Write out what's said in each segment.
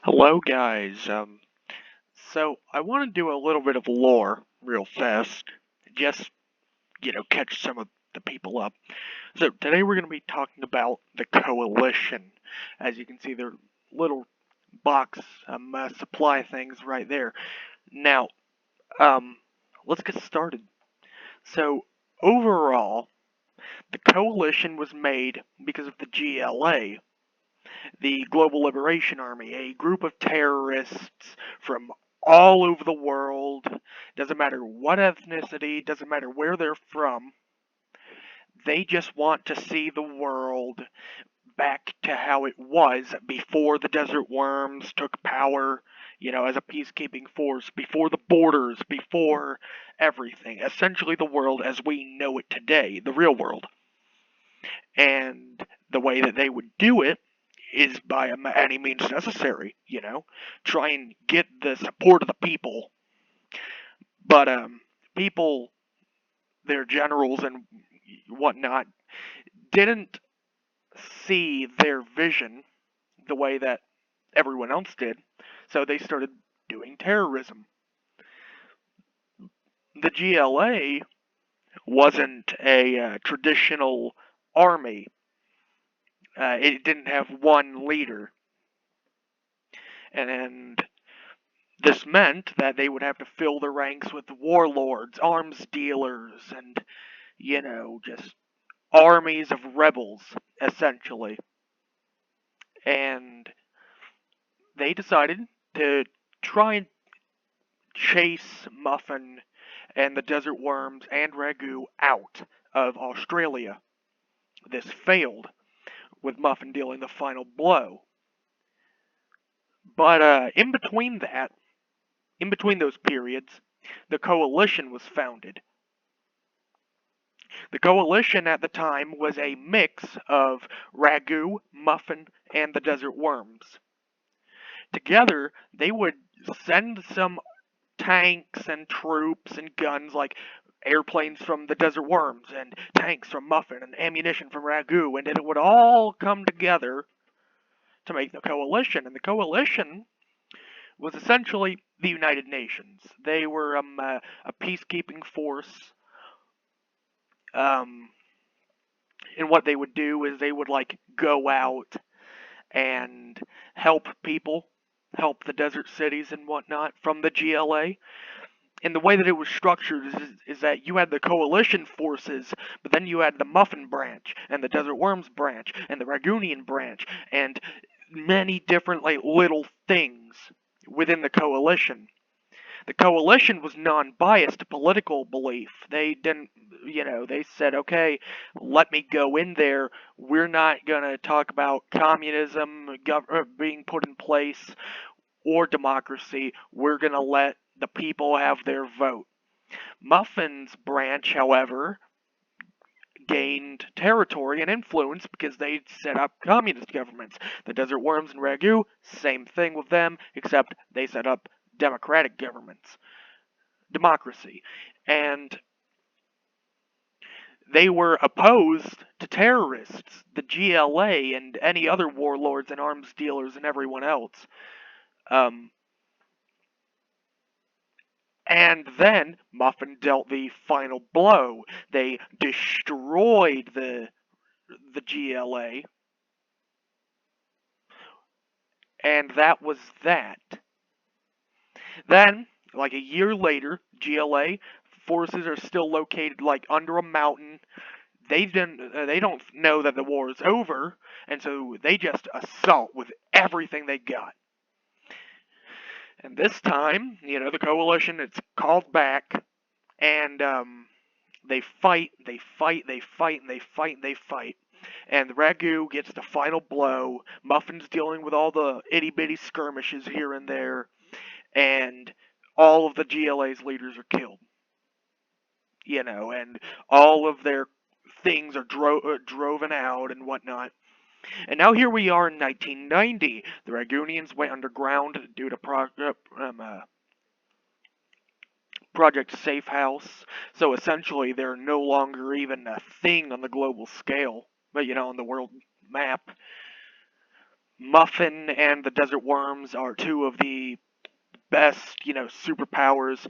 Hello, guys. So I want to do a little bit of lore real fast, just catch some of the people up. So today we're going to be talking about the coalition. As you can see, they're little box supply things right there. Now, um, let's get started. So overall, the coalition was made because of the GLA, the Global Liberation Army, a group of terrorists from all over the world. Doesn't matter what ethnicity, doesn't matter where they're from. They just want to see the world back to how it was before the Desert Worms took power, as a peacekeeping force, before the borders, before everything. Essentially, the world as we know it today, the real world. And the way that they would do it is by any means necessary, try and get the support of the people. But people, their generals and whatnot, didn't see their vision the way that everyone else did, so they started doing terrorism. The GLA wasn't a traditional army. It didn't have one leader, and this meant that they would have to fill the ranks with warlords, arms dealers, and, just armies of rebels, essentially. And they decided to try and chase Muffin and the Desert Worms and Ragu out of Australia. This failed, with Muffin dealing the final blow. But in between those periods, the coalition was founded. The coalition at the time was a mix of Ragu, Muffin, and the Desert Worms. Together, they would send some tanks and troops and guns like airplanes from the Desert Worms and tanks from Muffin and ammunition from Ragu, and it would all come together to make the coalition. And the coalition was essentially the United Nations. They were a peacekeeping force. Um, and what they would do is they would like go out and help people, help the desert cities and whatnot from the GLA. And the way that it was structured is that you had the coalition forces, but then you had the Muffin branch, and the Desert Worms branch, and the Ragunian branch, and many different like little things within the coalition. The coalition was non-biased to political belief. They didn't, they said, okay, let me go in there. We're not going to talk about communism being put in place or democracy. We're going to let the people have their vote. Muffin's branch, however, gained territory and influence because they set up communist governments. The Desert Worms and Ragu, same thing with them, except they set up democratic governments. Democracy. And they were opposed to terrorists, the GLA, and any other warlords and arms dealers and everyone else. Um, and then Muffin dealt the final blow. They destroyed the GLA, and that was that. Then, like a year later, GLA forces are still located like under a mountain. They don't know that the war is over, and so they just assault with everything they got. And this time, the coalition is called back, and they fight, they fight, they fight, and they fight, and they fight. And Ragu gets the final blow. Muffin's dealing with all the itty bitty skirmishes here and there, and all of the GLA's leaders are killed. And all of their things are driven out and whatnot. And now here we are in 1990. The Ragunians went underground due to Project Safe House. So essentially, they're no longer even a thing on the global scale, but on the world map. Muffin and the Desert Worms are two of the best, superpowers.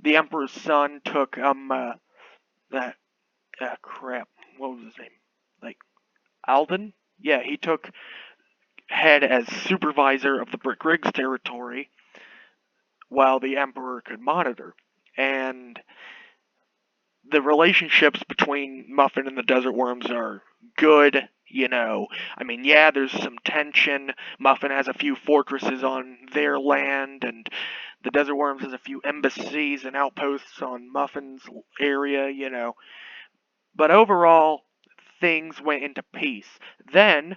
The Emperor's son took that crap. What was his name? Like Alden? Yeah, he took head as supervisor of the Brick Rigs territory while the Emperor could monitor. And the relationships between Muffin and the Desert Worms are good. I mean, yeah, there's some tension. Muffin has a few fortresses on their land, and the Desert Worms has a few embassies and outposts on Muffin's area. But overall, things went into peace. Then,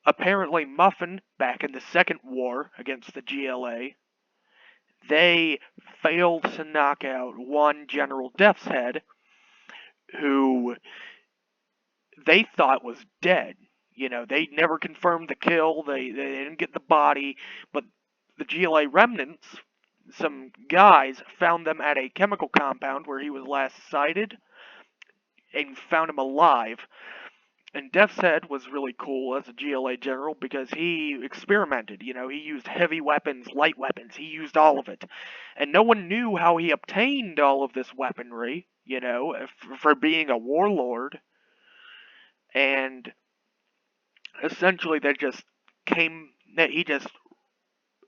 apparently, Muffin, back in the Second War against the GLA, they failed to knock out one General Death's Head, who they thought was dead. They never confirmed the kill. They didn't get the body, but the GLA remnants, some guys found them at a chemical compound where he was last sighted and found him alive. And Death's Head was really cool as a GLA general because he experimented. He used heavy weapons, light weapons. He used all of it. And no one knew how he obtained all of this weaponry, for being a warlord. And essentially he just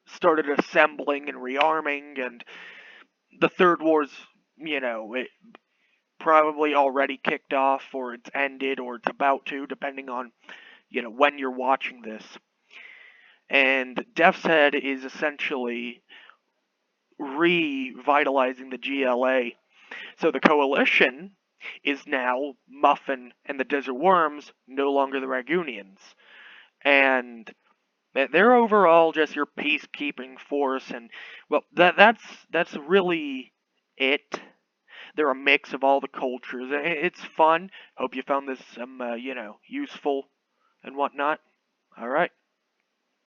started assembling and rearming, and the Third War's, it probably already kicked off, or it's ended, or it's about to, depending on, when you're watching this. And Death's Head is essentially revitalizing the GLA. So the Coalition is now Muffin and the Desert Worms, no longer the Ragunians. And they're overall just your peacekeeping force, and well, that's really it. They're a mix of all the cultures. It's fun. Hope you found this useful and whatnot. All right.